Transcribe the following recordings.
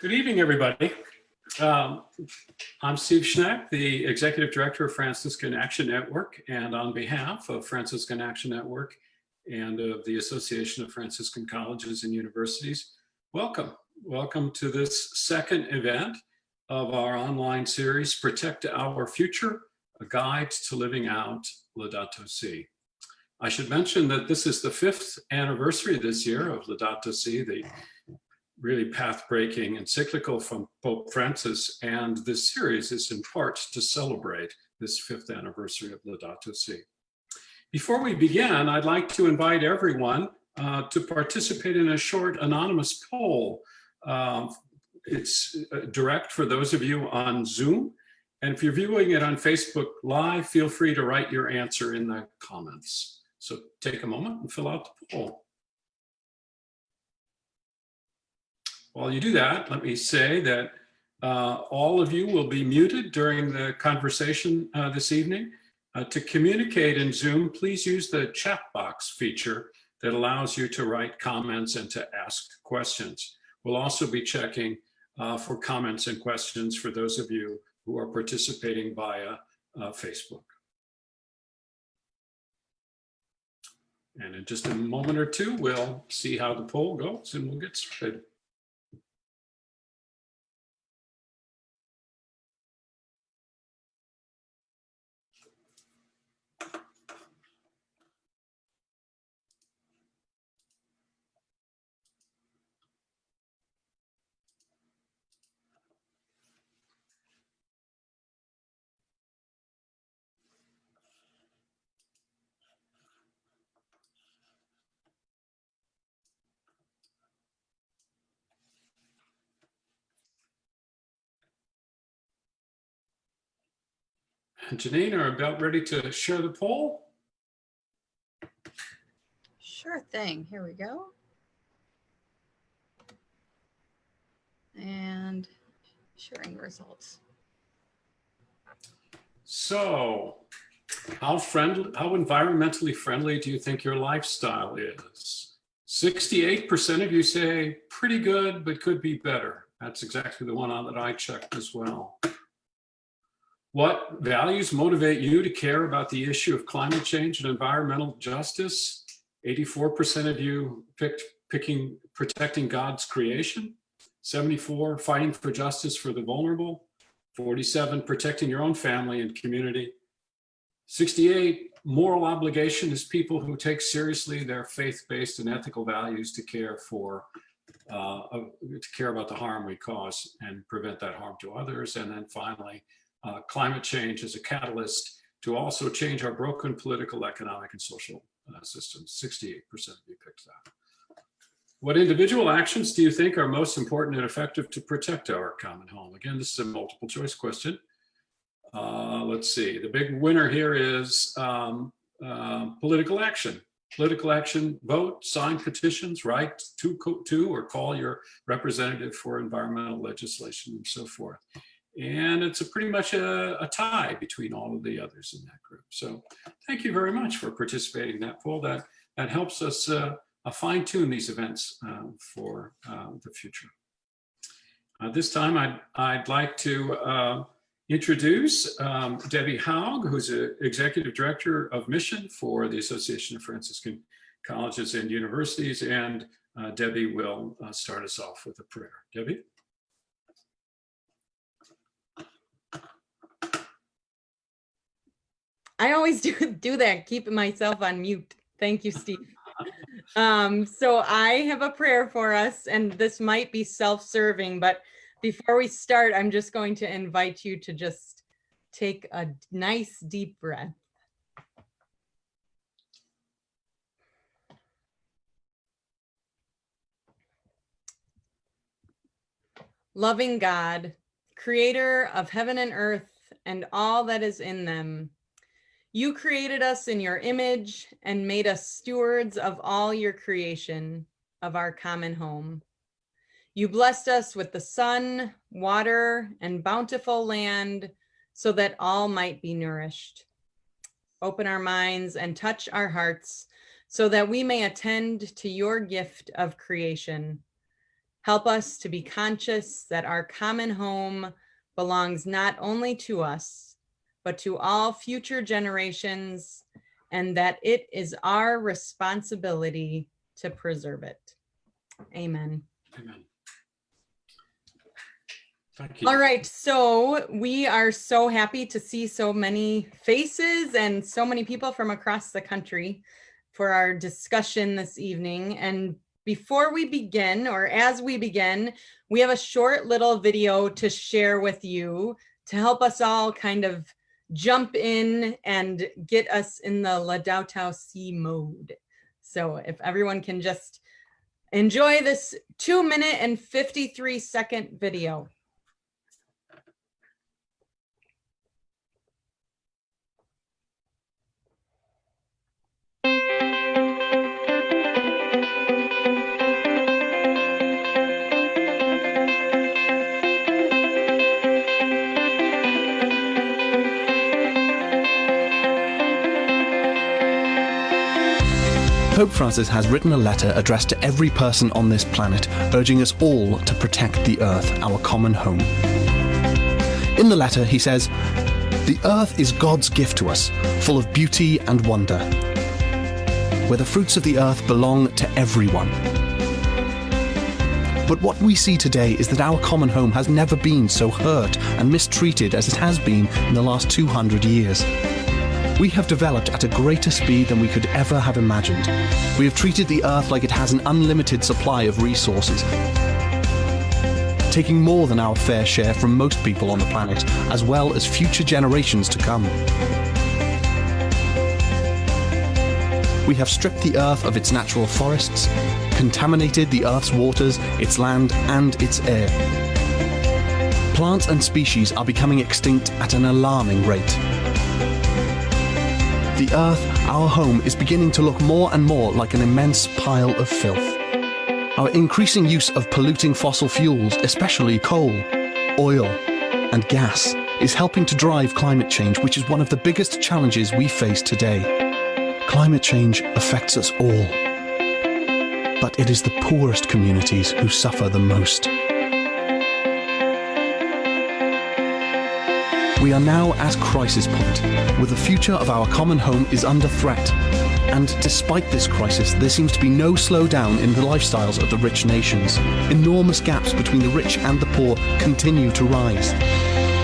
Good evening, everybody. I'm Steve Schneck, the Executive Director of Franciscan Action Network, and on behalf of Franciscan Action Network and of the Association of Franciscan Colleges and Universities, welcome. Welcome to this second event of our online series, Protect Our Future, a Guide to Living Out Laudato Si. I should mention that this is the 5th anniversary this year of Laudato Si, the really path-breaking encyclical from Pope Francis, and this series is in part to celebrate this 5th anniversary of Laudato Si. Before we begin, I'd like to invite everyone to participate in a short anonymous poll. It's direct for those of you on Zoom, and if you're viewing it on Facebook Live, feel free to write your answer in the comments. So take a moment and fill out the poll. While you do that, let me say that all of you will be muted during the conversation this evening. To communicate in Zoom, please use the chat box feature that allows you to write comments and to ask questions. We'll also be checking for comments and questions for those of you who are participating via Facebook. And in just a moment or two, we'll see how the poll goes and we'll get started. And Janine, are about ready to share the poll? Sure thing. Here we go. And sharing results. So, how environmentally friendly do you think your lifestyle is? 68% of you say pretty good, but could be better. That's exactly the one that I checked as well. What values motivate you to care about the issue of climate change and environmental justice? 84% of you picked protecting God's creation. 74, fighting for justice for the vulnerable. 47, protecting your own family and community. 68, moral obligation is people who take seriously their faith-based and ethical values to care about the harm we cause and prevent that harm to others. And then finally, climate change is a catalyst to also change our broken political, economic, and social systems. 68% of you picked that. What individual actions do you think are most important and effective to protect our common home? Again, this is a multiple choice question. Let's see, the big winner here is political action. Political action, vote, sign petitions, write to or call your representative for environmental legislation and so forth. And it's pretty much a tie between all of the others in that group. So thank you very much for participating in that poll. That helps us fine-tune these events for the future. This time I'd like to introduce Debbie Haug, who's an Executive Director of Mission for the Association of Franciscan Colleges and Universities. And Debbie will start us off with a prayer. Debbie? I always do that, keeping myself on mute. Thank you, Steve. So I have a prayer for us, and this might be self-serving, but before we start, I'm just going to invite you to just take a nice deep breath. Loving God, creator of heaven and earth and all that is in them, you created us in your image and made us stewards of all your creation, of our common home. You blessed us with the sun, water, and bountiful land so that all might be nourished. Open our minds and touch our hearts so that we may attend to your gift of creation. Help us to be conscious that our common home belongs not only to us, but to all future generations, and that it is our responsibility to preserve it. Amen. Amen. Thank you. All right, so we are so happy to see so many faces and so many people from across the country for our discussion this evening. And before we begin, or as we begin, we have a short little video to share with you to help us all kind of jump in and get us in the Laudato Si mode. So if everyone can just enjoy this 2-minute and 53-second video. Pope Francis has written a letter addressed to every person on this planet, urging us all to protect the earth, our common home. In the letter, he says, "The earth is God's gift to us, full of beauty and wonder, where the fruits of the earth belong to everyone." But what we see today is that our common home has never been so hurt and mistreated as it has been in the last 200 years. We have developed at a greater speed than we could ever have imagined. We have treated the earth like it has an unlimited supply of resources, taking more than our fair share from most people on the planet, as well as future generations to come. We have stripped the earth of its natural forests, contaminated the earth's waters, its land, and its air. Plants and species are becoming extinct at an alarming rate. The earth, our home, is beginning to look more and more like an immense pile of filth. Our increasing use of polluting fossil fuels, especially coal, oil, and gas, is helping to drive climate change, which is one of the biggest challenges we face today. Climate change affects us all, but it is the poorest communities who suffer the most. We are now at crisis point, where the future of our common home is under threat. And despite this crisis, there seems to be no slowdown in the lifestyles of the rich nations. Enormous gaps between the rich and the poor continue to rise.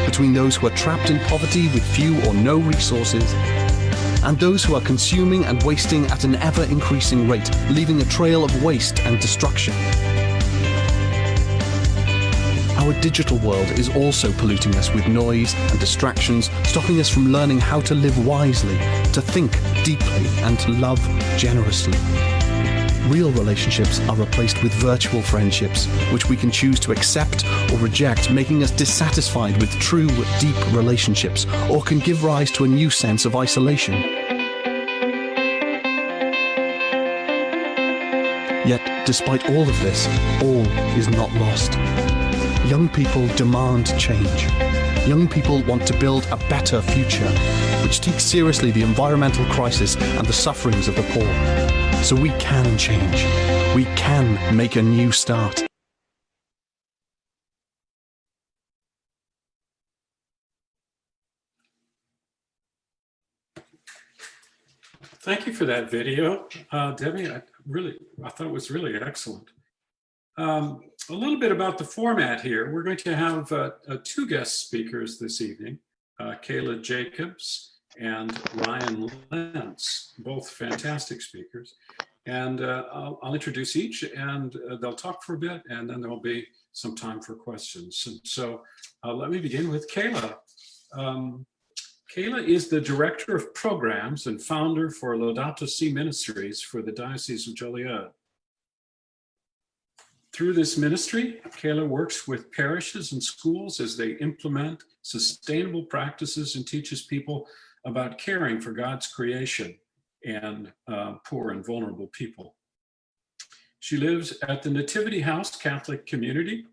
Between those who are trapped in poverty with few or no resources, and those who are consuming and wasting at an ever-increasing rate, leaving a trail of waste and destruction. Our digital world is also polluting us with noise and distractions, stopping us from learning how to live wisely, to think deeply, and to love generously. Real relationships are replaced with virtual friendships, which we can choose to accept or reject, making us dissatisfied with true, deep relationships, or can give rise to a new sense of isolation. Yet, despite all of this, all is not lost. Young people demand change. Young people want to build a better future, which takes seriously the environmental crisis and the sufferings of the poor. So we can change. We can make a new start. Thank you for that video, Debbie. I thought it was really excellent. A little bit about the format here. We're going to have 2 guest speakers this evening, Kayla Jacobs and Ryan Lents, both fantastic speakers. And I'll introduce each, and they'll talk for a bit, and then there'll be some time for questions. And so let me begin with Kayla. Kayla is the Director of Programs and founder for Laudato Si Ministries for the Diocese of Joliet. Through this ministry, Kayla works with parishes and schools as they implement sustainable practices and teaches people about caring for God's creation and poor and vulnerable people. She lives at the Nativity House Catholic Community.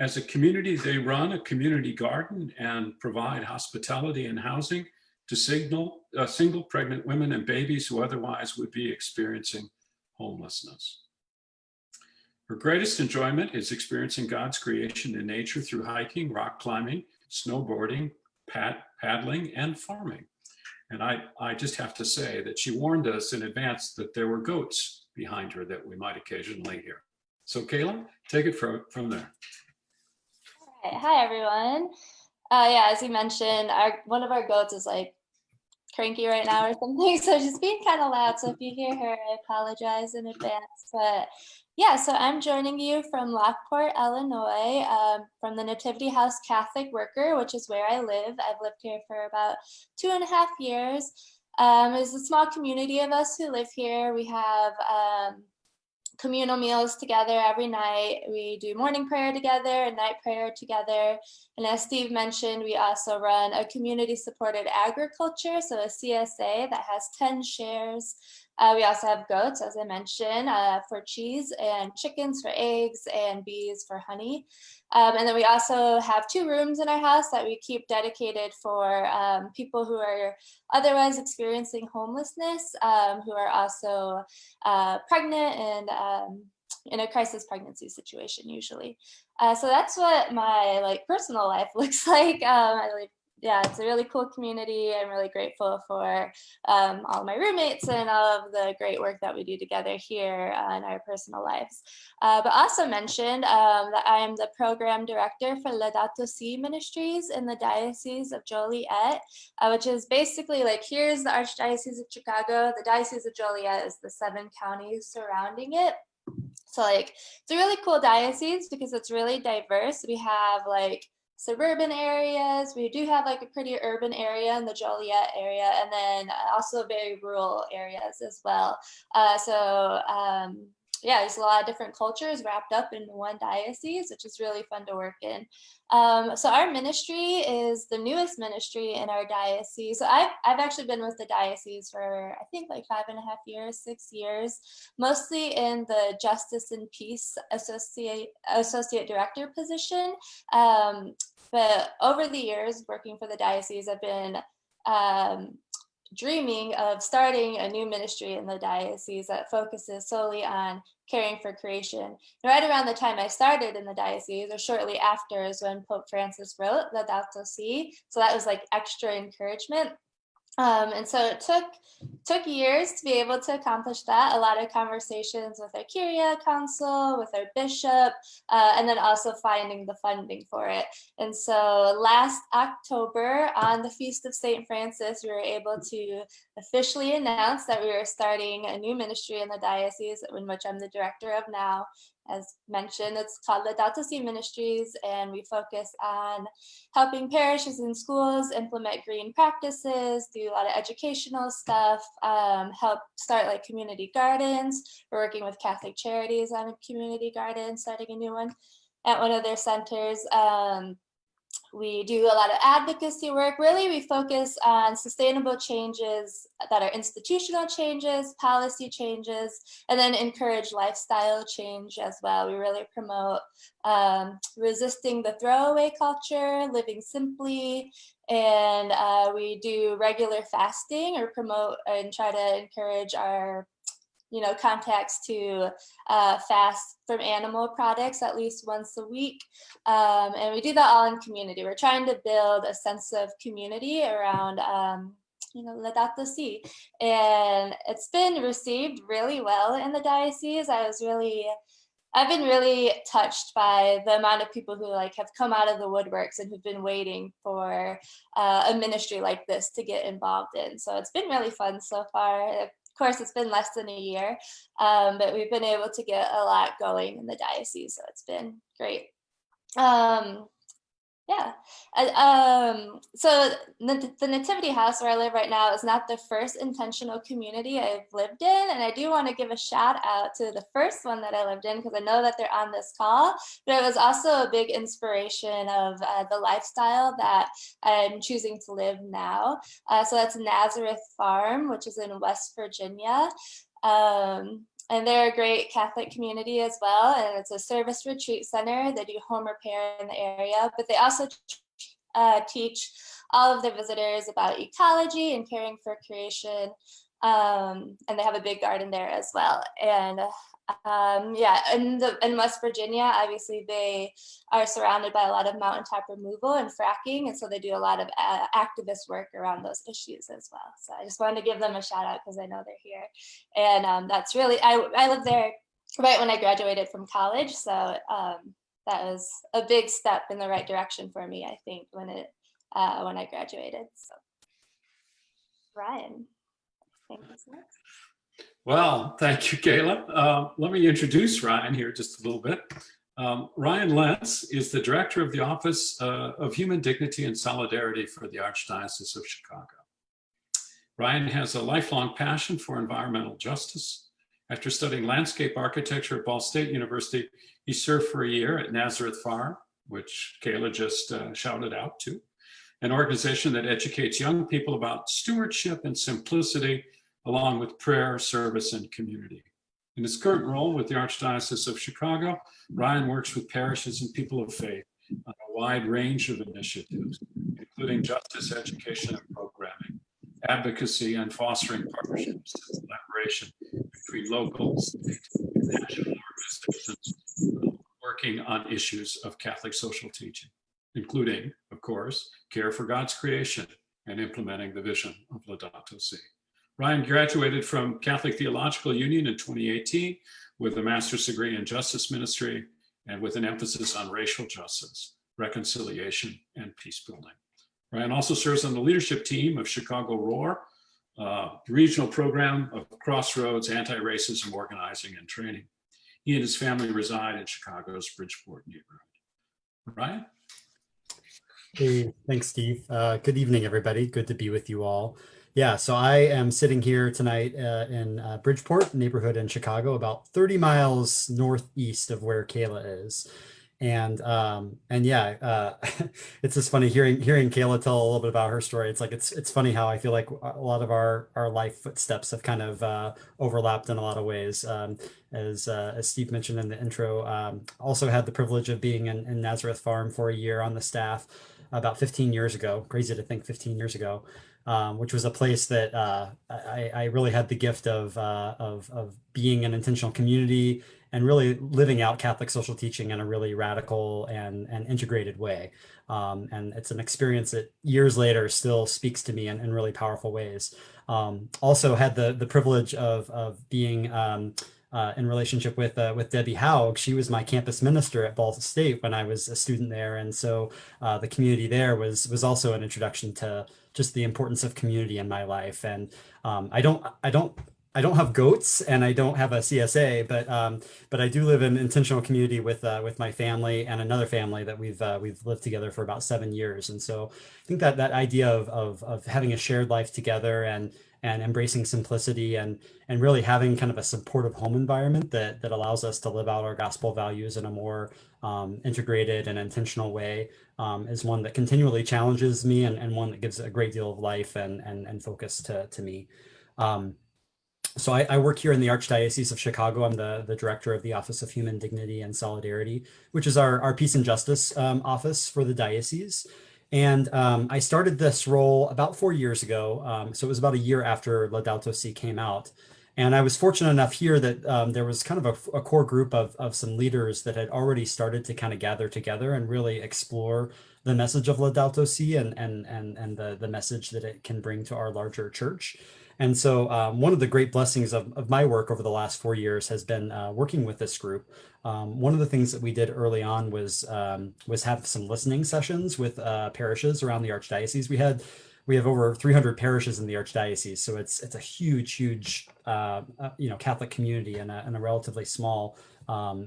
As a community, they run a community garden and provide hospitality and housing to single pregnant women and babies who otherwise would be experiencing homelessness. Her greatest enjoyment is experiencing God's creation in nature through hiking, rock climbing, snowboarding, paddling, and farming. And I just have to say that she warned us in advance that there were goats behind her that we might occasionally hear. So Kayla, take it from there. All right. Hi, everyone. Yeah, as you mentioned, one of our goats is like cranky right now or something, so she's being kind of loud. So if you hear her, I apologize in advance. But yeah, so I'm joining you from Lockport, Illinois, from the Nativity House Catholic Worker, which is where I live. I've lived here for about 2.5 years. There's a small community of us who live here. We have communal meals together every night. We do morning prayer together and night prayer together. And as Steve mentioned, we also run a community supported agriculture, so a CSA that has 10 shares. We also have goats, as I mentioned, for cheese, and chickens for eggs, and bees for honey. And then we also have 2 rooms in our house that we keep dedicated for people who are otherwise experiencing homelessness, who are also pregnant and in a crisis pregnancy situation usually. So that's what my personal life looks like. Yeah, it's a really cool community. I'm really grateful for all my roommates and all of the great work that we do together here in our personal lives. But also mentioned that I am the program director for Laudato Si ministries in the Diocese of Joliet, which is basically here's the Archdiocese of Chicago. The Diocese of Joliet is the 7 counties surrounding it. So it's a really cool diocese because it's really diverse. We have suburban areas. We do have a pretty urban area in the Joliet area, and then also very rural areas as well. Yeah, there's a lot of different cultures wrapped up in one diocese, which is really fun to work in. So our ministry is the newest ministry in our diocese. So I've actually been with the diocese for I think 5.5 years, 6 years, mostly in the Justice and Peace Associate Director position. But over the years working for the diocese, I've been dreaming of starting a new ministry in the diocese that focuses solely on caring for creation. Right around the time I started in the diocese, or shortly after, is when Pope Francis wrote Laudato Si. So that was extra encouragement. And so it took years to be able to accomplish that. A lot of conversations with our Curia Council, with our bishop, and then also finding the funding for it. And so last October, on the Feast of St. Francis, we were able to officially announce that we were starting a new ministry in the diocese, in which I'm the director of now. As mentioned, it's called Laudato Si Ministries, and we focus on helping parishes and schools implement green practices, do a lot of educational stuff, help start community gardens. We're working with Catholic Charities on a community garden, starting a new one at one of their centers. We do a lot of advocacy work. Really, we focus on sustainable changes that are institutional changes, policy changes, and then encourage lifestyle change as well. We really promote resisting the throwaway culture, living simply, and we do regular fasting, or promote and try to encourage our contacts to fast from animal products at least once a week. And we do that all in community. We're trying to build a sense of community around, Laudato Si. And it's been received really well in the diocese. I've been really touched by the amount of people who have come out of the woodworks and who've been waiting for a ministry like this to get involved in. So it's been really fun so far. Of course, it's been less than a year, but we've been able to get a lot going in the diocese, so it's been great. So the Nativity House where I live right now is not the first intentional community I've lived in, and I do want to give a shout out to the first one that I lived in, because I know that they're on this call, but it was also a big inspiration of the lifestyle that I'm choosing to live now. So that's Nazareth Farm, which is in West Virginia. And they're a great Catholic community as well, and it's a service retreat center. They do home repair in the area, but they also teach all of their visitors about ecology and caring for creation. And they have a big garden there as well. And yeah, in West Virginia, obviously they are surrounded by a lot of mountaintop removal and fracking, and so they do a lot of activist work around those issues as well. So I just wanted to give them a shout out because I know they're here, and that's really I lived there right when I graduated from college, so that was a big step in the right direction for me, I think, when I graduated. So Ryan, thank you so much. Well, thank you, Kayla. Let me introduce Ryan here just a little bit. Ryan Lents is the director of the Office of Human Dignity and Solidarity for the Archdiocese of Chicago. Ryan has a lifelong passion for environmental justice. After studying landscape architecture at Ball State University, he served for a year at Nazareth Farm, which Kayla just shouted out to, an organization that educates young people about stewardship and simplicity, along with prayer, service, and community. In his current role with the Archdiocese of Chicago, Ryan works with parishes and people of faith on a wide range of initiatives, including justice, education, and programming, advocacy, and fostering partnerships and collaboration between local, state, and national organizations working on issues of Catholic social teaching, including, of course, care for God's creation and implementing the vision of Laudato Si. Ryan graduated from Catholic Theological Union in 2018 with a master's degree in justice ministry and with an emphasis on racial justice, reconciliation, and peace building. Ryan also serves on the leadership team of Chicago ROAR, the regional program of Crossroads anti-racism organizing and training. He and his family reside in Chicago's Bridgeport neighborhood. Ryan? Hey, thanks, Steve. Good evening, everybody. Good to be with you all. Yeah, so I am sitting here tonight in Bridgeport neighborhood in Chicago, about 30 miles northeast of where Kayla is. And yeah, it's just funny hearing Kayla tell a little bit about her story. It's like it's funny how I feel like a lot of our life footsteps have kind of overlapped in a lot of ways. As Steve mentioned in the intro, also had the privilege of being in Nazareth Farm for a year on the staff about 15 years ago. Crazy to think 15 years ago. Which was a place that I really had the gift of being an intentional community and really living out Catholic social teaching in a really radical and integrated way. And it's an experience that years later still speaks to me in really powerful ways. Also had the privilege of being in relationship with Debbie Haug. She was my campus minister at Ball State when I was a student there. And so the community there was also an introduction to just the importance of community in my life. And I don't have goats and I don't have a CSA, but I do live in intentional community with my family and another family that we've lived together for about 7 years. And so I think that idea of having a shared life together and embracing simplicity and really having kind of a supportive home environment that allows us to live out our gospel values in a more integrated and intentional way is one that continually challenges me and one that gives a great deal of life and focus to me. So I work here in the Archdiocese of Chicago. I'm the director of the Office of Human Dignity and Solidarity, which is our peace and justice office for the diocese. And I started this role about 4 years ago. So it was about a year after Laudato Si came out. And I was fortunate enough here that there was kind of a core group of some leaders that had already started to kind of gather together and really explore the message of Laudato Si and the message that it can bring to our larger church. And so one of the great blessings of my work over the last 4 years has been working with this group. One of the things that we did early on was have some listening sessions with parishes around the Archdiocese. We have over 300 parishes in the Archdiocese, so it's a huge Catholic community in a relatively small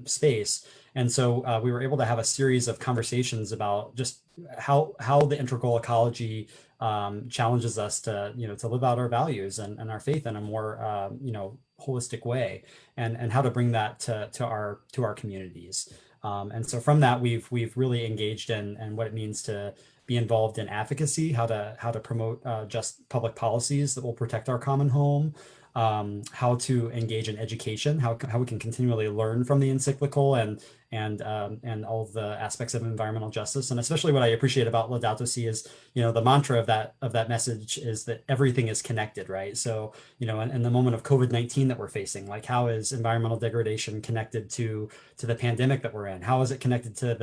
space. And so we were able to have a series of conversations about just how the integral ecology challenges us to live out our values and our faith in a more holistic way, and how to bring that to our communities. And so from that, we've really engaged in what it means to be involved in advocacy, how to promote just public policies that will protect our common home, how to engage in education, how we can continually learn from the encyclical and all of the aspects of environmental justice. And especially what I appreciate about Laudato Si is, the mantra of that message is that everything is connected, right? So, in the moment of COVID-19 that we're facing, like how is environmental degradation connected to the pandemic that we're in? How is it connected to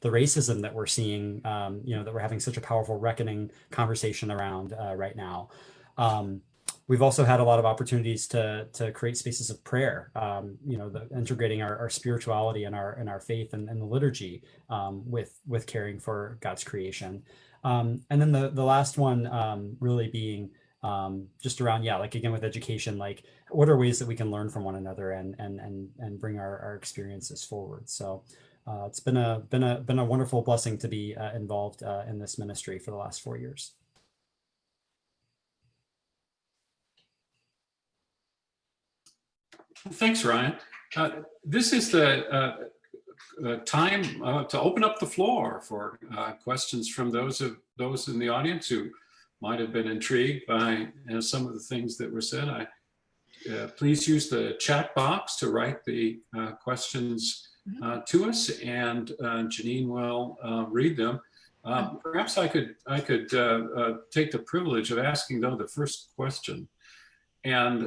the racism that we're seeing, that we're having such a powerful reckoning conversation around right now? We've also had a lot of opportunities to create spaces of prayer, integrating our spirituality and our faith and the liturgy with caring for God's creation. And then the last one really being just around, like again with education, like what are ways that we can learn from one another and bring our experiences forward. So it's been a wonderful blessing to be involved in this ministry for the last 4 years. Thanks, Ryan. This is the time to open up the floor for questions from those in the audience who might have been intrigued by some of the things that were said. Please use the chat box to write the questions to us, and Janine will read them. Perhaps I could take the privilege of asking though the first question. And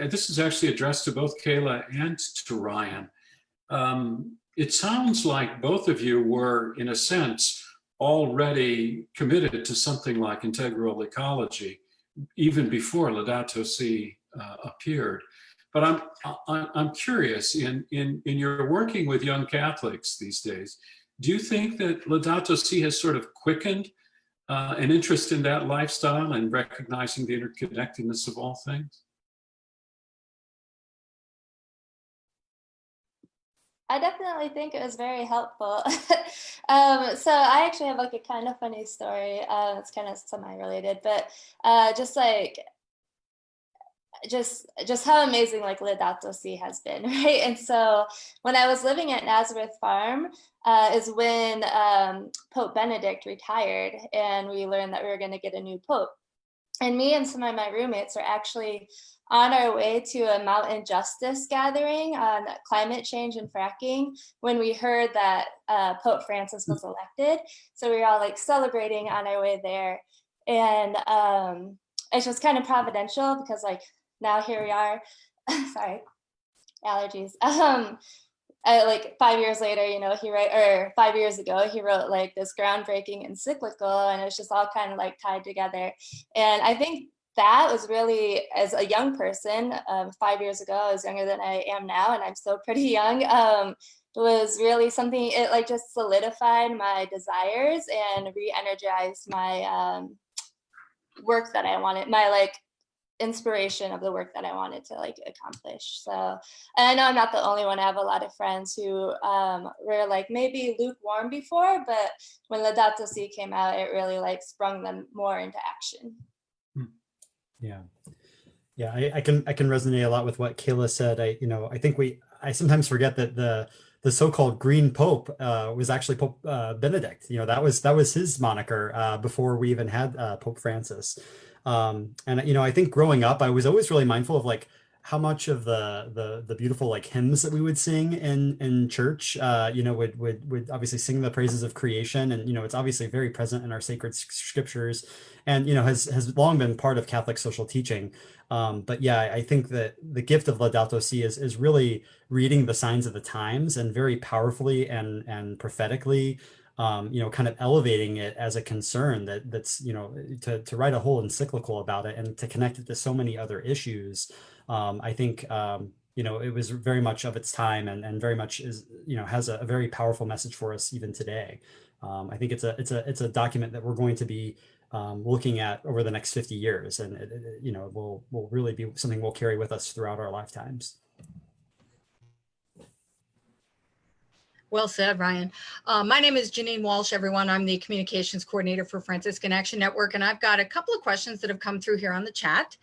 this is actually addressed to both Kayla and to Ryan. It sounds like both of you were, in a sense, already committed to something like integral ecology, even before Laudato Si appeared. But I'm curious, in your working with young Catholics these days, do you think that Laudato Si has sort of quickened an interest in that lifestyle and recognizing the interconnectedness of all things? I definitely think it was very helpful. So I actually have like a kind of funny story. It's kind of semi-related, but just how amazing like Laudato Si has been, right? And so when I was living at Nazareth Farm is when Pope Benedict retired, and we learned that we were going to get a new pope. And me and some of my roommates are actually on our way to a mountain justice gathering on climate change and fracking when we heard that Pope Francis was elected. So we were all like celebrating on our way there. And it's just kind of providential because like now here we are, sorry, allergies. Like 5 years later, 5 years ago, he wrote like this groundbreaking encyclical, and it's just all kind of like tied together. And I think that was really, as a young person, 5 years ago, I was younger than I am now, and I'm still pretty young, was really something, it like just solidified my desires and re-energized my work that I wanted, my like inspiration of the work that I wanted to like accomplish. So, and I know I'm not the only one. I have a lot of friends who were like maybe lukewarm before, but when Laudato Si came out, it really like sprung them more into action. Yeah, I can resonate a lot with what Kayla said. I think I sometimes forget that the so-called Green Pope was actually Pope Benedict. That was his moniker before we even had Pope Francis. And I think growing up, I was always really mindful of like how much of the beautiful like hymns that we would sing in church, would obviously sing the praises of creation, and it's obviously very present in our sacred scriptures, and has long been part of Catholic social teaching. But yeah, I think that the gift of Laudato Si is really reading the signs of the times and very powerfully and prophetically, kind of elevating it as a concern that's, to write a whole encyclical about it and to connect it to so many other issues. I think, it was very much of its time and very much is, has a very powerful message for us even today. I think it's a document that we're going to be looking at over the next 50 years, and it will really be something we'll carry with us throughout our lifetimes. Well said, Ryan. My name is Janine Walsh, everyone. I'm the communications coordinator for Franciscan Action Network, and I've got a couple of questions that have come through here on the chat.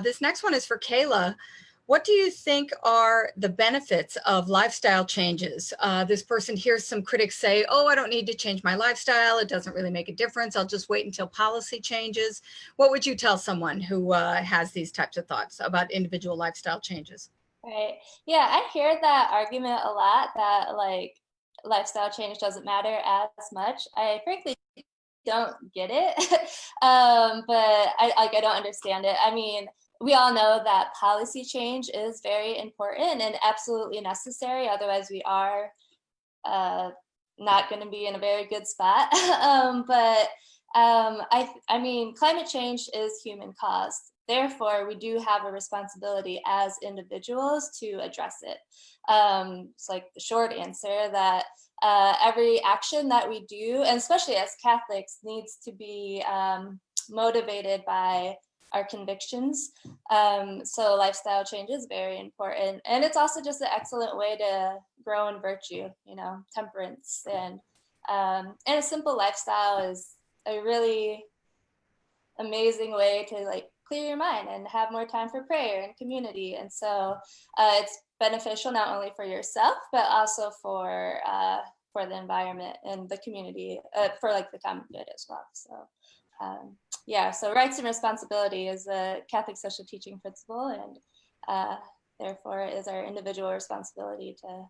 This next one is for Kayla. What do you think are the benefits of lifestyle changes? This person hears some critics say, oh, I don't need to change my lifestyle. It doesn't really make a difference. I'll just wait until policy changes. What would you tell someone who has these types of thoughts about individual lifestyle changes? Right. Yeah, I hear that argument a lot, that like lifestyle change doesn't matter as much. I frankly don't get it. But I don't understand it. I mean, we all know that policy change is very important and absolutely necessary. Otherwise, we are not going to be in a very good spot. I mean, climate change is human caused. Therefore, we do have a responsibility as individuals to address it. It's like the short answer that every action that we do, and especially as Catholics, needs to be motivated by our convictions. So lifestyle change is very important. And it's also just an excellent way to grow in virtue, you know, temperance. And a simple lifestyle is a really amazing way to like clear your mind and have more time for prayer and community. And so it's beneficial not only for yourself, but also for the environment and the community, for like the common good as well. So yeah, so rights and responsibility is a Catholic social teaching principle, and therefore it is our individual responsibility to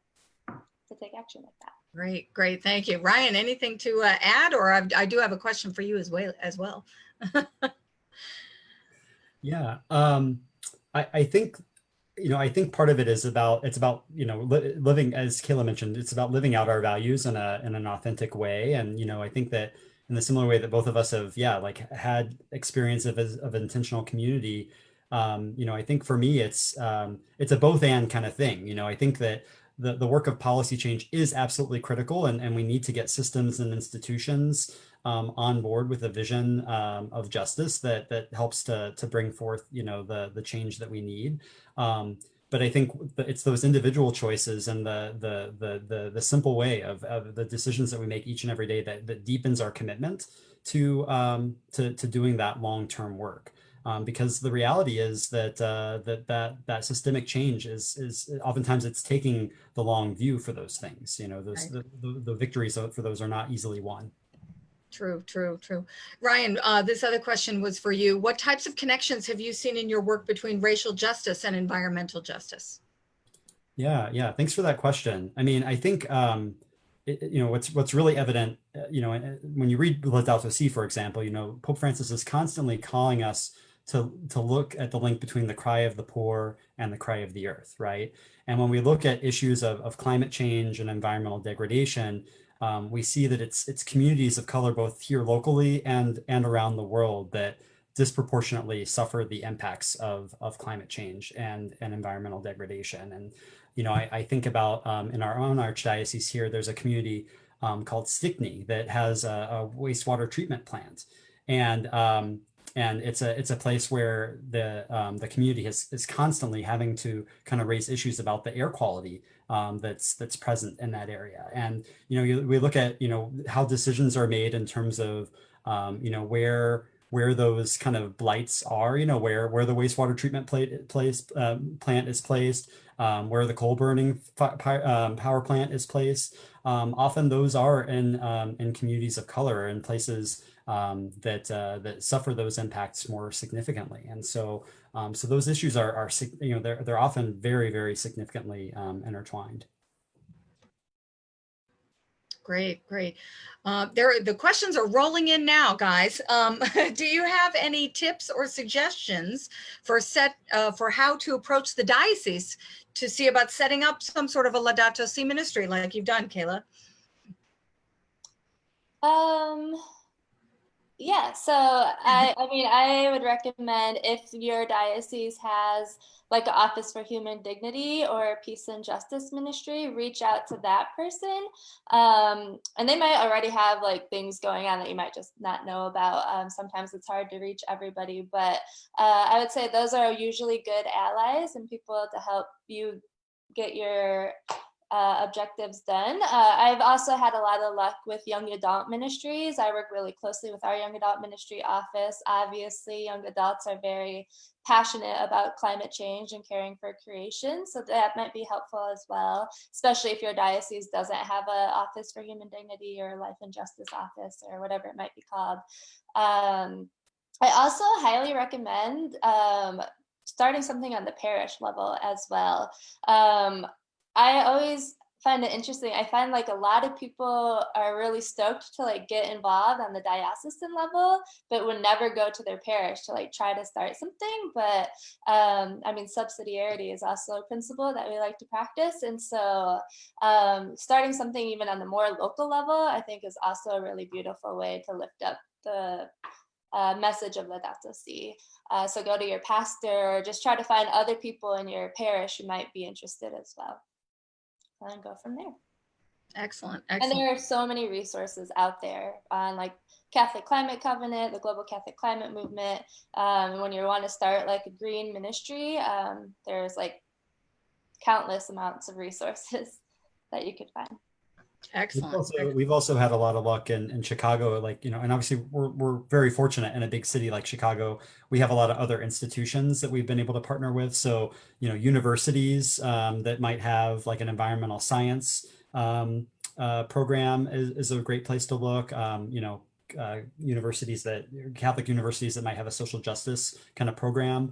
take action like that. Great, great, thank you. Ryan, anything to add, or I do have a question for you as well. Yeah, I think, you know, I think part of it is it's about, you know, living, as Kayla mentioned, it's about living out our values in an authentic way. And, you know, I think that in the similar way that both of us have, like had experience of intentional community, you know, I think for me, it's a both and kind of thing. You know, I think that the work of policy change is absolutely critical, and we need to get systems and institutions on board with a vision of justice that helps to bring forth, you know, the change that we need. But I think it's those individual choices and the simple way of the decisions that we make each and every day that deepens our commitment to doing that long-term work. Because the reality is that that systemic change is oftentimes it's taking the long view for those things. You know, those Right. the victories for those are not easily won. True. Ryan, this other question was for you. What types of connections have you seen in your work between racial justice and environmental justice? Yeah. Thanks for that question. I mean, I think, you know, what's really evident, you know, when you read Laudato Si, for example, you know, Pope Francis is constantly calling us to look at the link between the cry of the poor and the cry of the earth, right? And when we look at issues of climate change and environmental degradation, we see that it's communities of color, both here locally and around the world, that disproportionately suffer the impacts of climate change and environmental degradation. And, you know, I think about in our own archdiocese here, there's a community called Stickney that has a wastewater treatment plant. And it's a place where the community is constantly having to kind of raise issues about the air quality that's present in that area. And, you know, we look at, you know, how decisions are made in terms of, you know, where those kind of blights are, you know, where the wastewater treatment plant is placed, where the coal burning power plant is placed. Often those are in communities of color, in places that suffer those impacts more significantly. And so so those issues are you know, they're often very, very significantly intertwined. Great. The questions are rolling in now, guys. Do you have any tips or suggestions for how to approach the diocese to see about setting up some sort of a Laudato Si ministry like you've done, Kayla? Yeah, so I mean, I would recommend, if your diocese has like an Office for Human Dignity or Peace and Justice Ministry, reach out to that person. And they might already have like things going on that you might just not know about. Sometimes it's hard to reach everybody, but I would say those are usually good allies and people to help you get your objectives done. I've also had a lot of luck with young adult ministries. I work really closely with our young adult ministry office. Obviously, young adults are very passionate about climate change and caring for creation, so that might be helpful as well, especially if your diocese doesn't have an office for human dignity or life and justice office or whatever it might be called. I also highly recommend starting something on the parish level as well. I always find it interesting. I find like a lot of people are really stoked to like get involved on the diocesan level, but would never go to their parish to like try to start something. But I mean, subsidiarity is also a principle that we like to practice. And so starting something even on the more local level, I think is also a really beautiful way to lift up the message of Laudato Si. So go to your pastor or just try to find other people in your parish who might be interested as well. And go from there. Excellent. And Excellent. there are so many resources out there on like Catholic Climate Covenant, the Global Catholic Climate Movement. When you want to start like a green ministry, there's like countless amounts of resources that you could find. Excellent. We've also had a lot of luck in Chicago, like, and obviously we're very fortunate in a big city like Chicago. We have a lot of other institutions that we've been able to partner with. So, universities that might have like an environmental science program is a great place to look. Catholic universities that might have a social justice kind of program.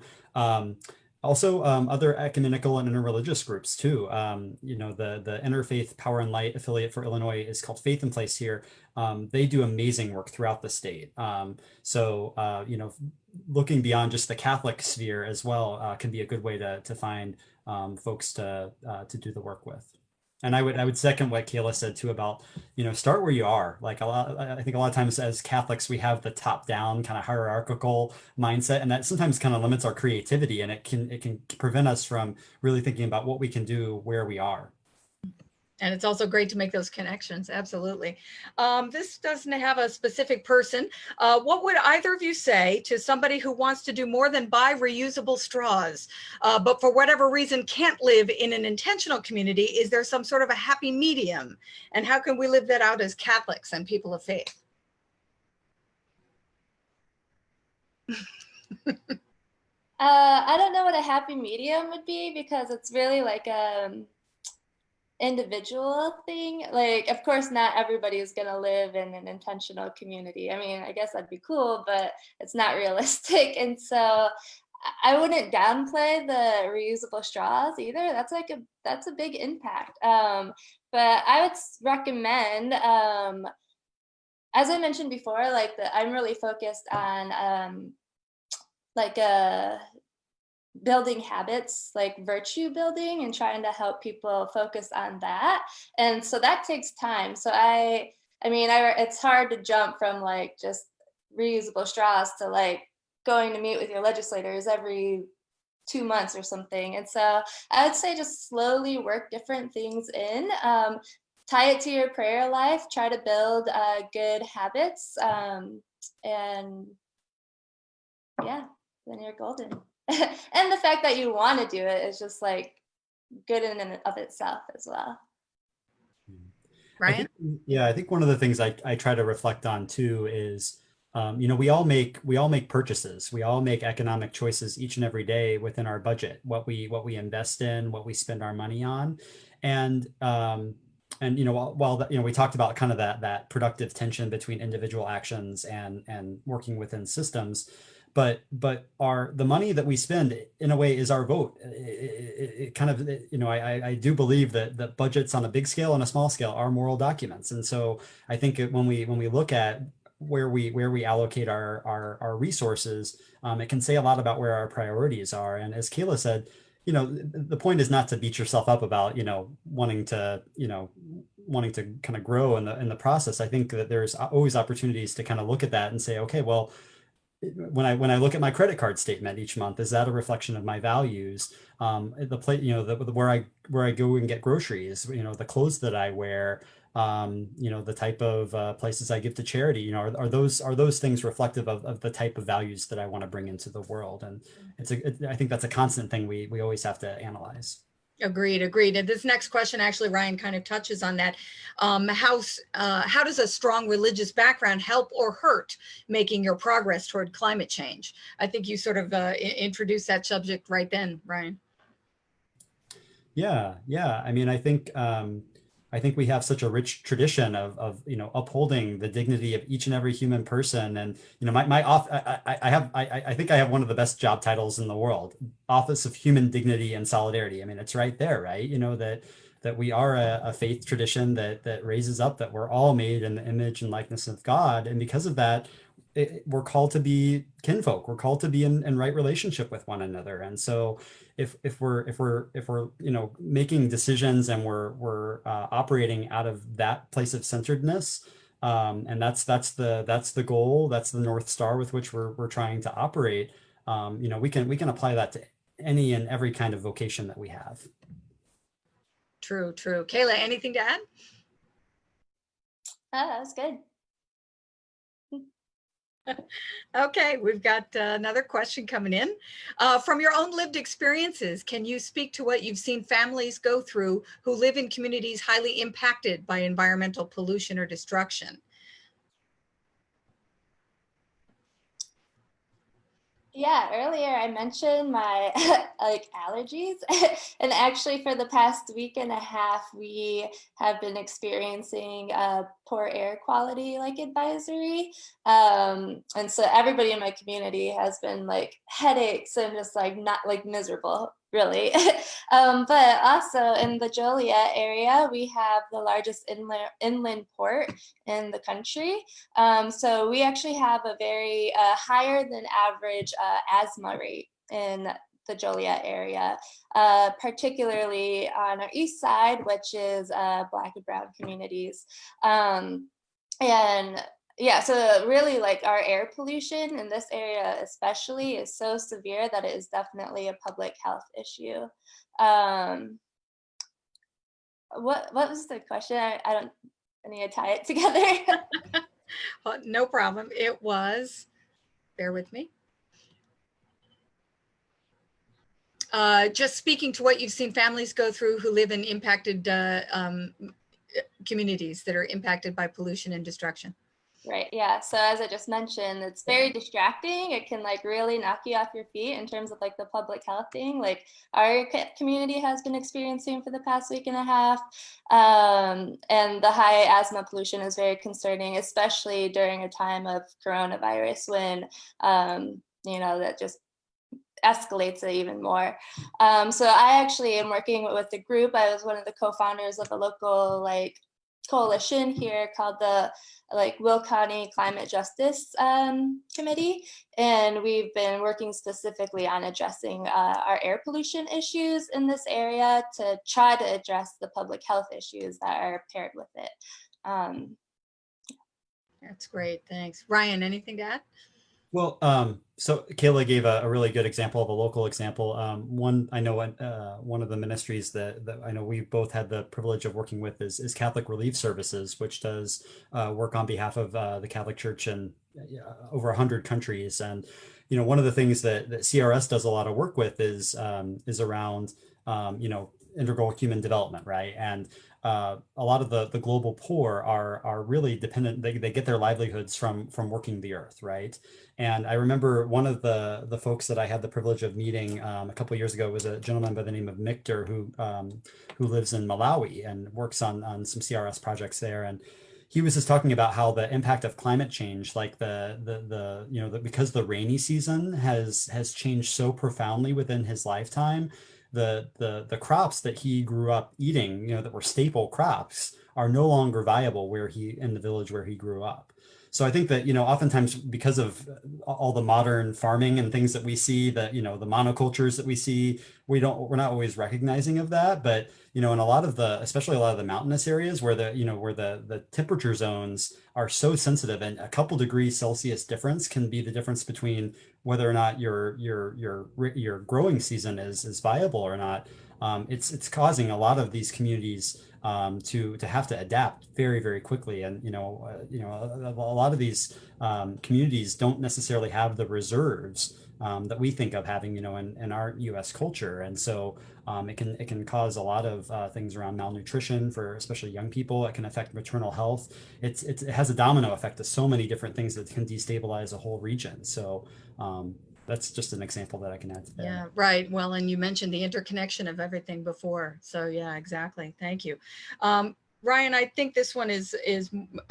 Also, other ecumenical and interreligious groups too. The Interfaith Power and Light affiliate for Illinois is called Faith in Place here. They do amazing work throughout the state. Looking beyond just the Catholic sphere as well can be a good way to find folks to do the work with. And I would second what Kayla said too about, start where you are. Like I think a lot of times as Catholics, we have the top down kind of hierarchical mindset, and that sometimes kind of limits our creativity, and it can prevent us from really thinking about what we can do where we are. And it's also great to make those connections. Absolutely. This doesn't have a specific person. What would either of you say to somebody who wants to do more than buy reusable straws, but for whatever reason can't live in an intentional community? Is there some sort of a happy medium? And how can we live that out as Catholics and people of faith? I don't know what a happy medium would be, because it's really like individual thing. Like, of course, not everybody is going to live in an intentional community. I mean, I guess that'd be cool, but it's not realistic. And so I wouldn't downplay the reusable straws either. That's a big impact. But I would recommend, as I mentioned before, I'm really focused on building habits, like virtue building, and trying to help people focus on that. And so that takes time. So it's hard to jump from like just reusable straws to like going to meet with your legislators every 2 months or something. And so I would say just slowly work different things in, tie it to your prayer life, try to build good habits, and yeah, then you're golden. And the fact that you want to do it is just like good in and of itself as well. Ryan? I think one of the things I try to reflect on too is, we all make purchases. We all make economic choices each and every day within our budget, what we invest in, what we spend our money on. And while we talked about kind of that productive tension between individual actions and working within systems, but the money that we spend in a way is our vote. It kind of, I do believe that budgets on a big scale and a small scale are moral documents. And so I think when we look at where we allocate our resources, it can say a lot about where our priorities are. And as Kayla said, the point is not to beat yourself up about, wanting to kind of grow in the process. I think that there's always opportunities to kind of look at that and say, okay, well, when I look at my credit card statement each month, is that a reflection of my values? Where I go and get groceries, the clothes that I wear, the type of places I give to charity, are those things reflective of the type of values that I want to bring into the world? And I think that's a constant thing we always have to analyze. Agreed, agreed. And this next question, actually, Ryan kind of touches on that. How does a strong religious background help or hurt making your progress toward climate change? I think you sort of introduced that subject right then, Ryan. Yeah, yeah. I mean, I think we have such a rich tradition of upholding the dignity of each and every human person. And I think I have one of the best job titles in the world, Office of Human Dignity and Solidarity. I mean, it's right there, right? That we are a faith tradition that raises up that we're all made in the image and likeness of God, and because of that, we're called to be kinfolk. We're called to be in right relationship with one another. And so if we're making decisions and we're operating out of that place of centeredness, and that's the goal, that's the North Star with which we're trying to operate. We can apply that to any and every kind of vocation that we have. True, true. Kayla, anything to add? That was good. Okay, we've got another question coming in. From your own lived experiences, can you speak to what you've seen families go through who live in communities highly impacted by environmental pollution or destruction? Yeah, earlier I mentioned my like allergies, and actually for the past week and a half, we have been experiencing a poor air quality like advisory. And so everybody in my community has been like headaches and just like not like miserable, really. But also in the Joliet area, we have the largest inland port in the country. So we actually have a very higher than average asthma rate in the Joliet area, particularly on our east side, which is Black and Brown communities. And yeah, so really like our air pollution in this area especially is so severe that it is definitely a public health issue. What was the question? I need to tie it together. No problem. It was, bear with me. Just speaking to what you've seen families go through who live in impacted communities that are impacted by pollution and destruction. Right, yeah. So as I just mentioned, it's very distracting. It can like really knock you off your feet in terms of like the public health thing, like our community has been experiencing for the past week and a half. And the high asthma pollution is very concerning, especially during a time of coronavirus when, that just escalates it even more. So I actually am working with a group. I was one of the co-founders of a local like coalition here called the Will County Climate Justice Committee, and we've been working specifically on addressing our air pollution issues in this area to try to address the public health issues that are paired with it. That's great, thanks. Ryan, anything to add? Well, so Kayla gave a really good example of a local example. One I know, one of the ministries that I know we both had the privilege of working with is Catholic Relief Services, which does work on behalf of the Catholic Church in over 100 countries. And one of the things that CRS does a lot of work with is around integral human development, right? And a lot of the global poor are really dependent. They get their livelihoods from working the earth, right? And I remember one of the folks that I had the privilege of meeting a couple of years ago was a gentleman by the name of Mikter who lives in Malawi and works on some CRS projects there. And he was just talking about how the impact of climate change, like because the rainy season has changed so profoundly within his lifetime, the crops that he grew up eating, that were staple crops, are no longer viable in the village where he grew up. So I think that, oftentimes because of all the modern farming and things that we see, that, the monocultures that we see, we're not always recognizing of that. But, in especially a lot of the mountainous areas where the temperature zones are so sensitive, and a couple degrees Celsius difference can be the difference between whether or not your growing season is viable or not. It's causing a lot of these communities to have to adapt very, very quickly. And a lot of these communities don't necessarily have the reserves that we think of having, in our U.S. culture. And so it can cause a lot of things around malnutrition for especially young people. It can affect maternal health. It has a domino effect to so many different things that can destabilize a whole region. So that's just an example that I can add to that. Yeah, right. Well, and you mentioned the interconnection of everything before. So yeah, exactly. Thank you. Ryan, I think this one is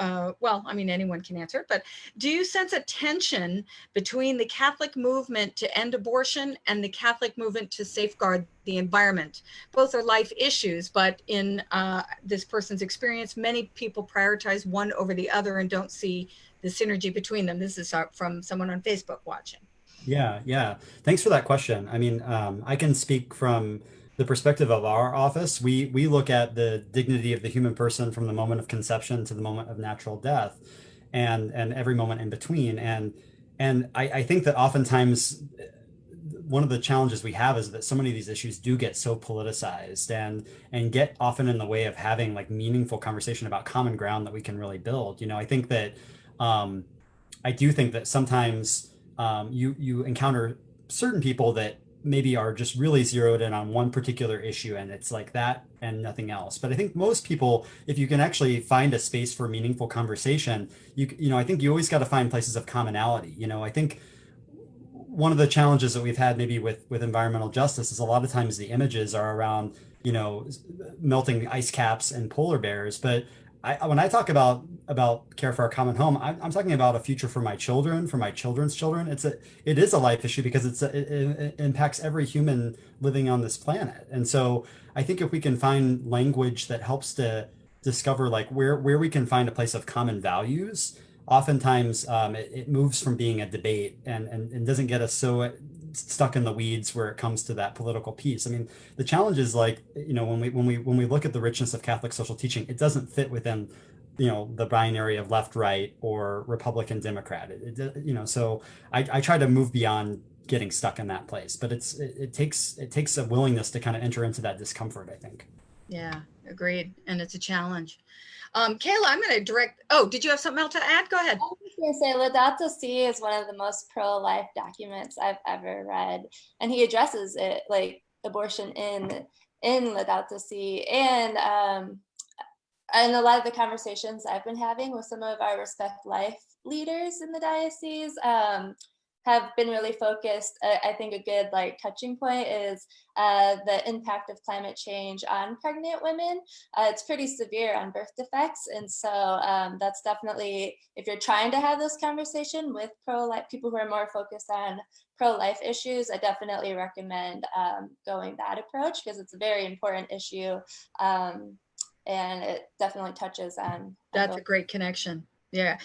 well, I mean, anyone can answer it, but do you sense a tension between the Catholic movement to end abortion and the Catholic movement to safeguard the environment? Both are life issues, but in this person's experience, many people prioritize one over the other and don't see the synergy between them. This is from someone on Facebook watching. Yeah. Thanks for that question. I mean, I can speak from the perspective of our office. We look at the dignity of the human person from the moment of conception to the moment of natural death, and every moment in between. And I think that oftentimes one of the challenges we have is that so many of these issues do get so politicized and get often in the way of having like meaningful conversation about common ground that we can really build. I think that I do think that sometimes you encounter certain people that maybe are just really zeroed in on one particular issue, and it's like that and nothing else. But I think most people, if you can actually find a space for meaningful conversation, I think you always got to find places of commonality. I think one of the challenges that we've had maybe with environmental justice is a lot of times the images are around, melting ice caps and polar bears. But when I talk about care for our common home, I'm talking about a future for my children, for my children's children. It is a life issue because it impacts every human living on this planet. And so I think if we can find language that helps to discover like where we can find a place of common values, oftentimes it moves from being a debate and doesn't get us so stuck in the weeds where it comes to that political piece. I mean, the challenge is like, when we look at the richness of Catholic social teaching, it doesn't fit within, the binary of left, right, or Republican, Democrat. So I try to move beyond getting stuck in that place, but it takes a willingness to kind of enter into that discomfort, I think. Yeah, agreed. And it's a challenge. Kayla, I'm going to direct. Oh, did you have something else to add? Go ahead. I was going to say Laudato Si is one of the most pro-life documents I've ever read, and he addresses it like abortion in Laudato Si, and a lot of the conversations I've been having with some of our Respect Life leaders in the diocese have been really focused. I think a good touching point is the impact of climate change on pregnant women. It's pretty severe on birth defects. And so that's definitely, if you're trying to have this conversation with pro-life people who are more focused on pro-life issues, I definitely recommend going that approach because it's a very important issue. And it definitely touches on. That's a great connection. Yeah.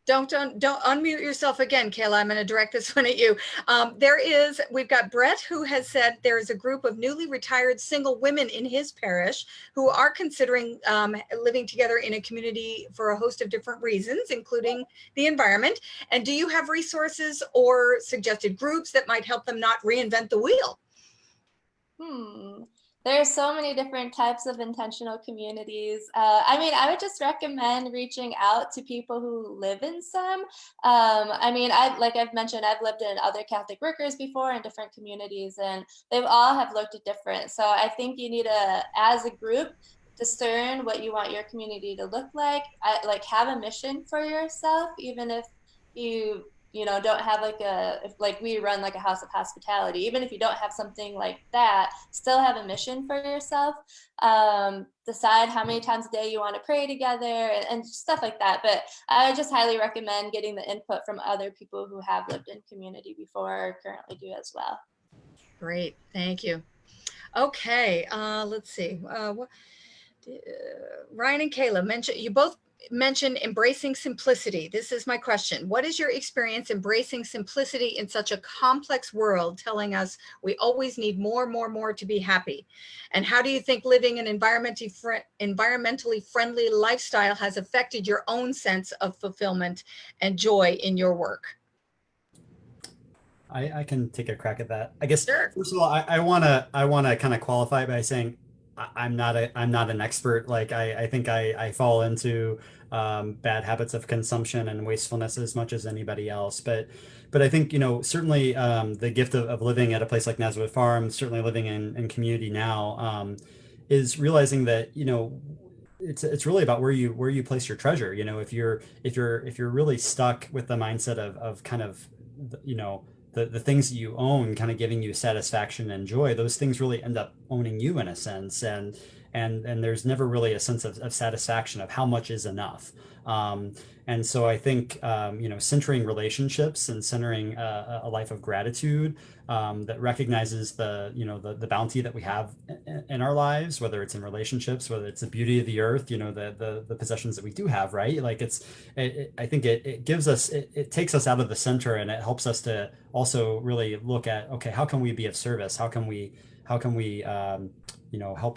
Don't unmute yourself again, Kayla. I'm going to direct this one at you. We've got Brett who has said there's a group of newly retired single women in his parish who are considering living together in a community for a host of different reasons, including the environment. And do you have resources or suggested groups that might help them not reinvent the wheel? There are so many different types of intentional communities. I would just recommend reaching out to people who live in some. Like I've mentioned, I've lived in other Catholic workers before in different communities, and they've all have looked at different. So I think you need to, as a group, discern what you want your community to look like. Have a mission for yourself, even if you don't have if we run a house of hospitality, even if you don't have something like that, still have a mission for yourself. Decide how many times a day you want to pray together and stuff like that. But I just highly recommend getting the input from other people who have lived in community before or currently do as well. Great, thank you. Okay, let's see. Ryan and Kayla you both mentioned embracing simplicity. This is my question. What is your experience embracing simplicity in such a complex world, telling us we always need more to be happy? And how do you think living an environmentally friendly lifestyle has affected your own sense of fulfillment and joy in your work? I can take a crack at that. I guess, Sure. First of all, I want to kind of qualify by saying I'm not an expert. Like I think I fall into bad habits of consumption and wastefulness as much as anybody else. But I think, certainly the gift of living at a place like Nazareth Farm, certainly living in community now, is realizing that, it's really about where you place your treasure. If you're really stuck with the mindset of kind of, the things that you own kind of giving you satisfaction and joy, those things really end up owning you in a sense. And there's never really a sense of satisfaction of how much is enough. And so I think, centering relationships and centering a life of gratitude that recognizes the bounty that we have in our lives, whether it's in relationships, whether it's the beauty of the earth, the possessions that we do have, right? Like I think it gives us, it takes us out of the center, and it helps us to also really look at, okay, how can we be of service? How can we help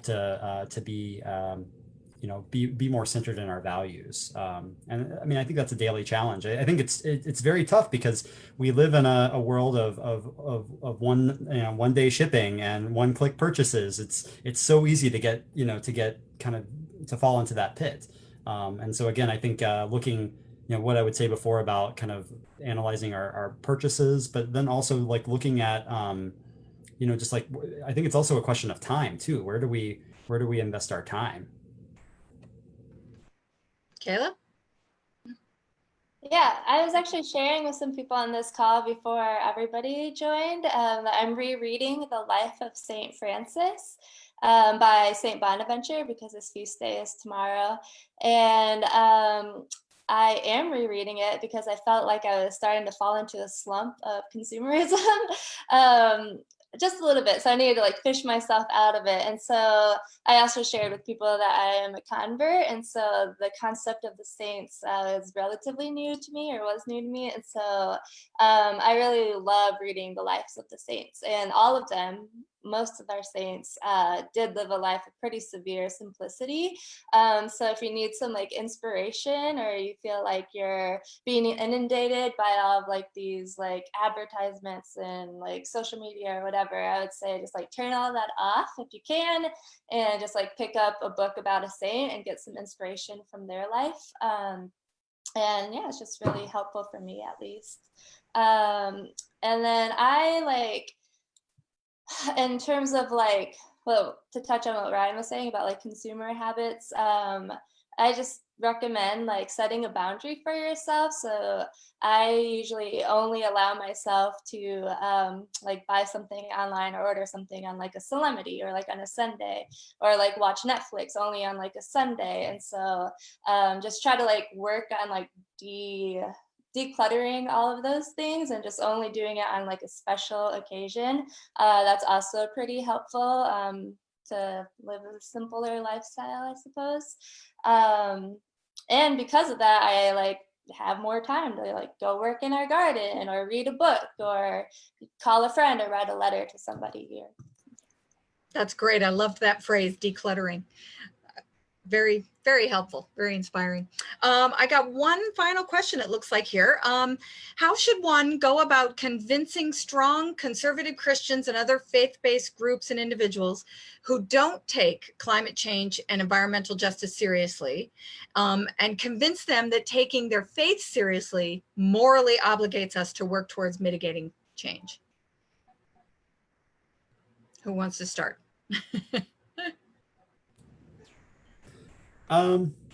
to be more centered in our values. And I mean, I think that's a daily challenge. I think it's very tough because we live in a world of one day shipping and one click purchases. It's so easy to get kind of to fall into that pit. And so again, I think looking, what I would say before about kind of analyzing our purchases, but then also like looking at just like, I think it's also a question of time too. Where do we invest our time? Kayla? Yeah, I was actually sharing with some people on this call before everybody joined that I'm rereading The Life of Saint Francis by Saint Bonaventure, because his feast day is tomorrow. And I am rereading it because I felt like I was starting to fall into a slump of consumerism. Just a little bit. So I needed to like fish myself out of it. And so I also shared with people that I am a convert. And so the concept of the saints is relatively new to me, or was new to me. And so I really love reading the lives of the saints, and all of them, most of our saints did live a life of pretty severe simplicity. So if you need some like inspiration, or you feel like you're being inundated by all of like these like advertisements and like social media or whatever, I would say just like turn all that off if you can, and just like pick up a book about a saint and get some inspiration from their life. And yeah, it's just really helpful for me, at least. And then I like, in terms of like, well, to touch on what Ryan was saying about like consumer habits, I just recommend like setting a boundary for yourself. So I usually only allow myself to like buy something online or order something on like a solemnity or like on a Sunday, or like watch Netflix only on like a Sunday. And so just try to like work on like decluttering all of those things and just only doing it on like a special occasion. That's also pretty helpful to live a simpler lifestyle, I suppose. And because of that, I like have more time to like go work in our garden or read a book or call a friend or write a letter to somebody here. That's great. I loved that phrase, decluttering. Very, very helpful, very inspiring. I got one final question, it looks like here. How should one go about convincing strong conservative Christians and other faith-based groups and individuals who don't take climate change and environmental justice seriously, and convince them that taking their faith seriously morally obligates us to work towards mitigating change? Who wants to start?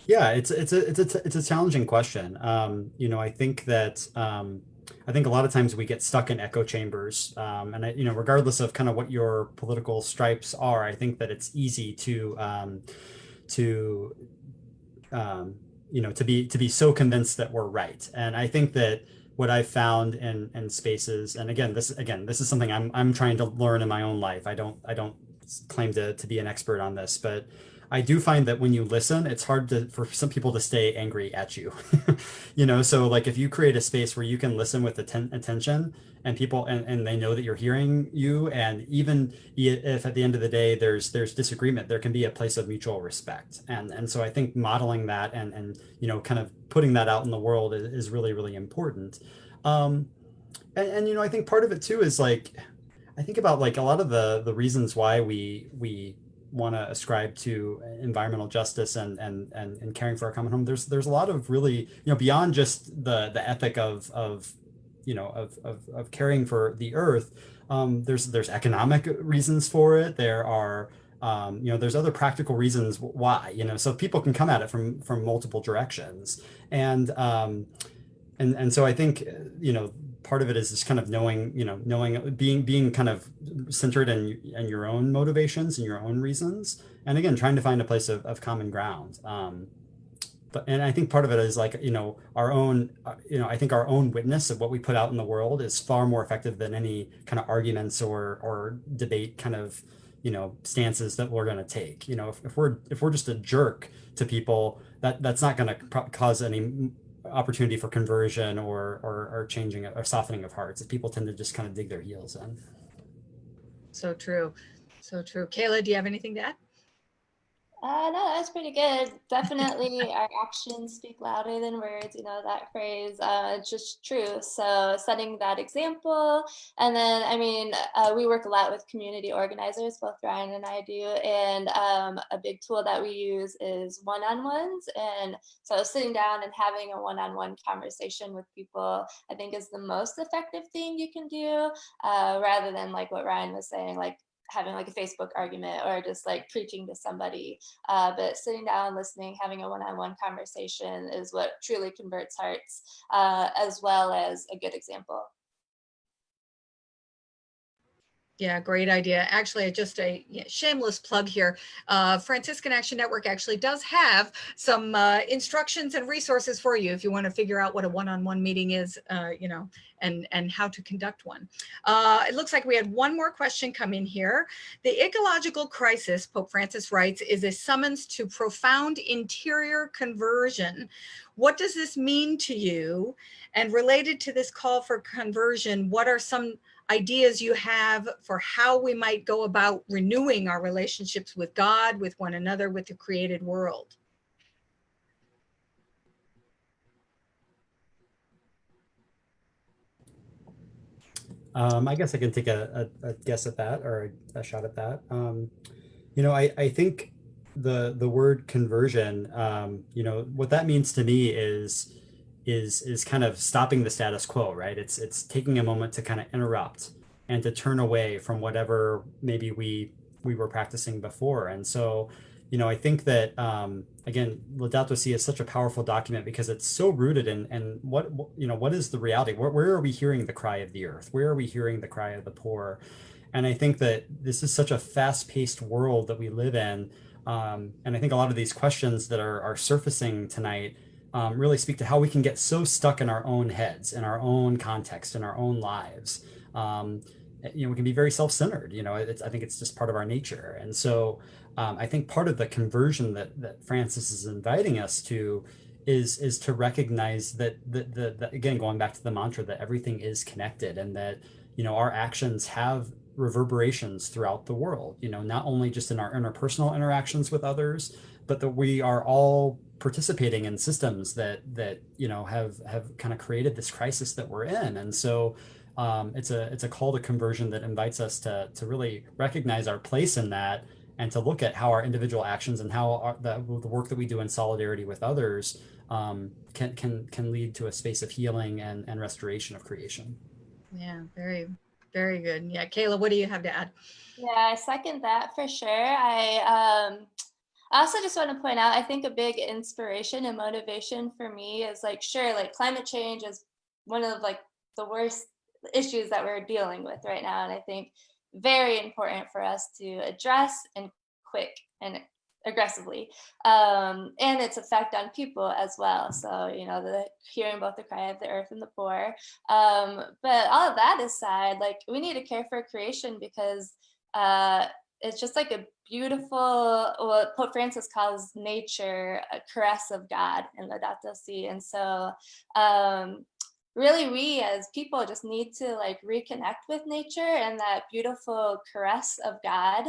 Yeah, it's a challenging question. I think that I think a lot of times we get stuck in echo chambers, and regardless of kind of what your political stripes are, I think that it's easy to be so convinced that we're right. And I think that what I've found in spaces, and this is something I'm trying to learn in my own life. I don't claim to be an expert on this, but I do find that when you listen, it's hard for some people to stay angry at you. So like if you create a space where you can listen with attention, and people and they know that you're hearing you, and even if at the end of the day there's disagreement, there can be a place of mutual respect. And so I think modeling that and kind of putting that out in the world is really, really important. And I think part of it too is like, I think about like a lot of the reasons why we want to ascribe to environmental justice and caring for our common home, there's a lot of really, beyond just the ethic of caring for the earth. There's economic reasons for it. There are there's other practical reasons why, so people can come at it from multiple directions. And so I think, part of it is just kind of knowing, being kind of centered in your own motivations and your own reasons. And again, trying to find a place of common ground. And I think part of it is like, our own, I think our own witness of what we put out in the world is far more effective than any kind of arguments or debate kind of, stances that we're going to take. If we're just a jerk to people, that's not going to cause any opportunity for conversion or changing or softening of hearts. If people tend to just kind of dig their heels in. So true. So true. Kayla, do you have anything to add? No, that's pretty good. Definitely our actions speak louder than words, that phrase. It's just true. So setting that example. And then, we work a lot with community organizers, both Ryan and I do. And a big tool that we use is one-on-ones. And so sitting down and having a one-on-one conversation with people, I think is the most effective thing you can do, rather than like what Ryan was saying, like having like a Facebook argument or just like preaching to somebody. But sitting down, listening, having a one-on-one conversation is what truly converts hearts, as well as a good example. Yeah, great idea. Actually, just a shameless plug here. Franciscan Action Network actually does have some instructions and resources for you if you want to figure out what a one-on-one meeting is, and how to conduct one. It looks like we had one more question come in here. The ecological crisis, Pope Francis writes, is a summons to profound interior conversion. What does this mean to you? And related to this call for conversion, what are some ideas you have for how we might go about renewing our relationships with God, with one another, with the created world? I guess I can take a guess at that, or a shot at that. I think the word conversion, what that means to me is kind of stopping the status quo, right? It's taking a moment to kind of interrupt and to turn away from whatever maybe we were practicing before. And so, I think that again, Laudato Si is such a powerful document because it's so rooted in what is the reality? Where are we hearing the cry of the earth? Where are we hearing the cry of the poor? And I think that this is such a fast-paced world that we live in. And I think a lot of these questions that are surfacing tonight really speak to how we can get so stuck in our own heads, in our own context, in our own lives. We can be very self-centered. I think it's just part of our nature. And so I think part of the conversion that Francis is inviting us to is to recognize that again, going back to the mantra, that everything is connected, and that our actions have reverberations throughout the world. Not only just in our interpersonal interactions with others, but that we are all participating in systems that have kind of created this crisis that we're in. And so it's a call to conversion that invites us to really recognize our place in that, and to look at how our individual actions and how the work that we do in solidarity with others can lead to a space of healing and restoration of creation. Yeah, very, very good. Yeah, Kayla, what do you have to add? Yeah, I second that for sure. I also just want to point out, I think a big inspiration and motivation for me is like, sure, like climate change is one of like the worst issues that we're dealing with right now. And I think very important for us to address, and quick and aggressively, and its effect on people as well. So, hearing both the cry of the earth and the poor. But all of that aside, like we need to care for creation, because it's just like a beautiful, what Pope Francis calls nature, a caress of God in Laudato Si. And so really, we as people just need to like reconnect with nature and that beautiful caress of God,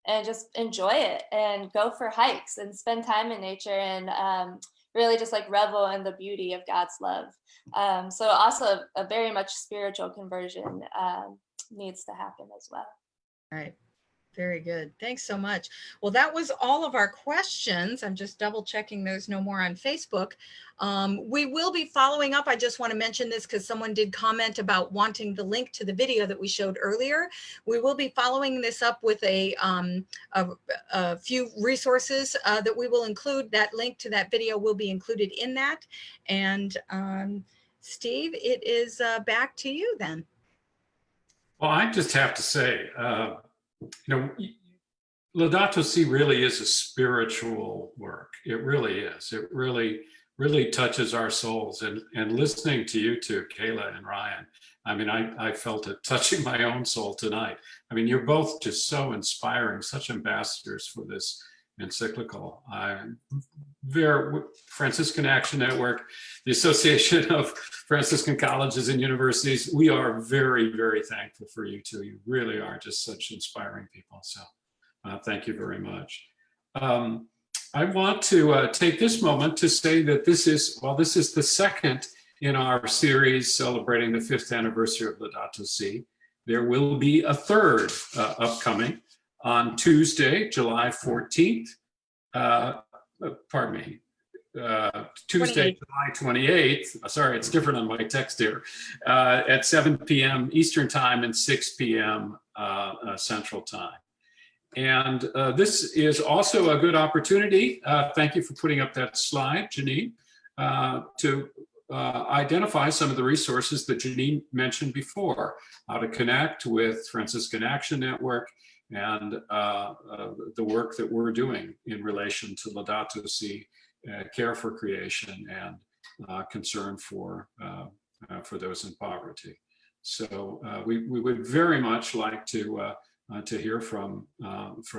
and just enjoy it and go for hikes and spend time in nature, and really just like revel in the beauty of God's love. So also a very much spiritual conversion needs to happen as well. Right. Very good. Thanks so much. Well, that was all of our questions. I'm just double checking there's no more on Facebook. We will be following up. I just want to mention this because someone did comment about wanting the link to the video that we showed earlier. We will be following this up with a few resources that we will include. That link to that video will be included in that. And Steve, it is back to you then. Well, I just have to say, Laudato Si really is a spiritual work. It really is. It really, really touches our souls. And listening to you two, Kayla and Ryan, I mean, I felt it touching my own soul tonight. I mean, you're both just so inspiring, such ambassadors for this encyclical. Franciscan Action Network, the Association of Franciscan Colleges and Universities, we are very, very thankful for you two. You really are just such inspiring people. So thank you very much. I want to take this moment to say that this is the second in our series celebrating the 5th anniversary of Laudato Si. There will be a third upcoming on Tuesday, July 14th. Tuesday, 28th. July 28th. Sorry, it's different on my text here. At 7 p.m. Eastern Time and 6 p.m. Central Time. And this is also a good opportunity. Thank you for putting up that slide, Janine, to identify some of the resources that Janine mentioned before, how to connect with Franciscan Action Network and the work that we're doing in relation to Laudato Si, care for creation, and concern for those in poverty. So we would very much like to hear from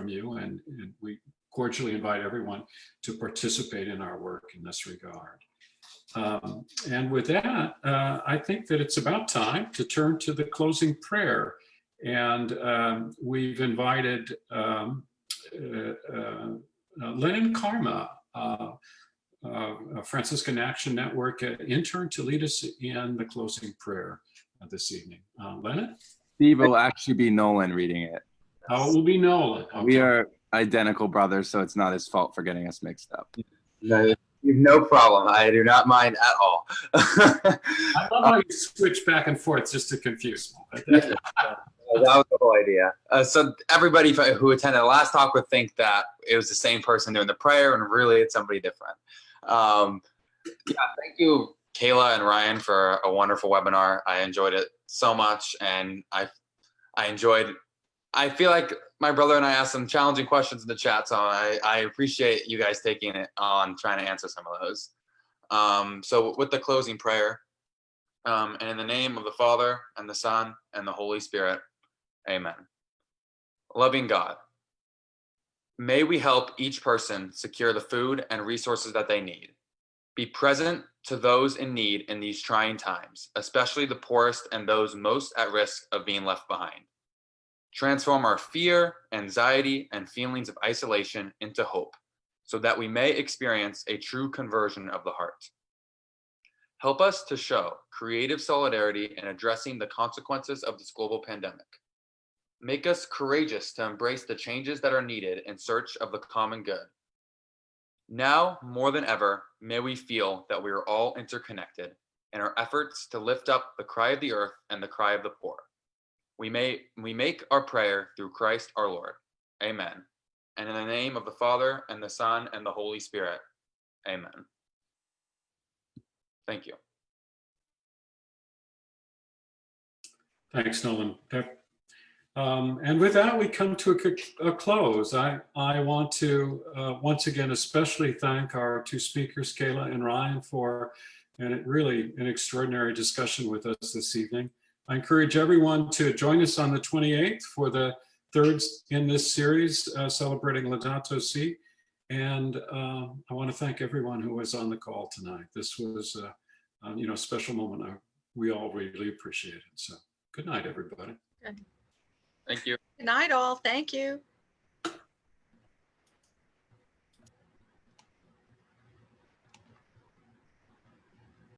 you, and we cordially invite everyone to participate in our work in this regard. And with that, I think that it's about time to turn to the closing prayer. And we've invited Lennon Karma, Franciscan Action Network intern, to lead us in the closing prayer this evening. Lennon? Steve will actually be Nolan reading it. Oh, it will be Nolan. Okay. We are identical brothers, so it's not his fault for getting us mixed up. No problem. I do not mind at all. I love how you switch back and forth just to confuse me. That was the whole idea. So everybody who attended the last talk would think that it was the same person doing the prayer, and really it's somebody different. Thank you, Kayla and Ryan, for a wonderful webinar. I enjoyed it so much, and I feel like my brother and I asked some challenging questions in the chat, so I appreciate you guys taking it on, trying to answer some of those. So with the closing prayer, and in the name of the Father, and the Son, and the Holy Spirit, amen. Loving God, may we help each person secure the food and resources that they need. Be present to those in need in these trying times, especially the poorest and those most at risk of being left behind. Transform our fear, anxiety, and feelings of isolation into hope, so that we may experience a true conversion of the heart. Help us to show creative solidarity in addressing the consequences of this global pandemic. Make us courageous to embrace the changes that are needed in search of the common good. Now, more than ever, may we feel that we are all interconnected in our efforts to lift up the cry of the earth and the cry of the poor. We make our prayer through Christ our Lord. Amen. And in the name of the Father, and the Son, and the Holy Spirit. Amen. Thank you. Thanks, Nolan. And with that, we come to a close. I want to once again especially thank our two speakers, Kayla and Ryan, for really an extraordinary discussion with us this evening. I encourage everyone to join us on the 28th for the third in this series celebrating Laudato Si. And I want to thank everyone who was on the call tonight. This was a special moment. We all really appreciate it. So good night, everybody. Good. Thank you. Good night, all. Thank you.